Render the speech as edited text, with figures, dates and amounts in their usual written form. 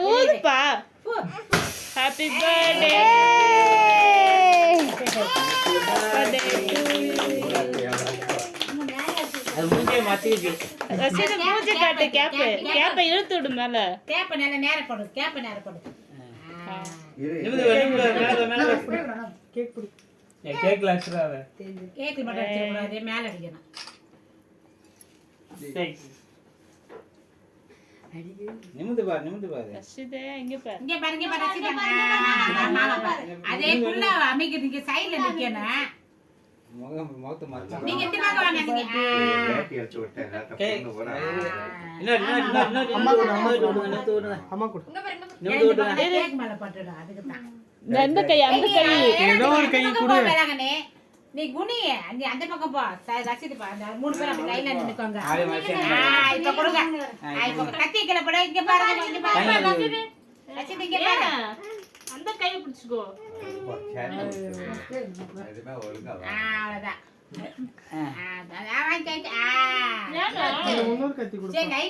ஊதுப்பா. Happy birthday. மூஞ்சி காட்டு. கேப்ப இழுத்து விடு மேல. கேப்ப நேர போடு. கேக்ல அடிச்சுறாத. கேக்ல மட்டும் அடிச்ச கூடாது, மேல அடிக்கணும். நிமிந்து பாரு. ரஷிதே இங்க பாரு. இங்க பாருங்க அதே புள்ள அமைக்கு நீங்க சைடுல நிக்கணும். முகத்தை மாத்தலாம். நீங்க இந்த பக்கம் வாங்க நீங்க. கேட்டி அடிச்சு விட்டேன். பொண்ணு போறா. அம்மா கூட. கேக் மேல பட்டுடா அதுக்கு தான். அந்த கை ஏதோ ஒரு கை கொடு. நீ குனி அந்த பக்கம் போ. ரசிது பா. அந்த மூணு பேர் அப்படி லைன்ல நின்னுக்கோங்க. இப்ப கொடுங்க. இப்ப கத்தி கீழ போடு. இங்க பாருங்க. ரசிது இங்க பாரு. அந்த கை பிடிச்சுக்கோ. எதுமே ஒழுங்கா அவ்வளவுதான். வாங்கி இன்னொரு கத்தி கொடு. சரி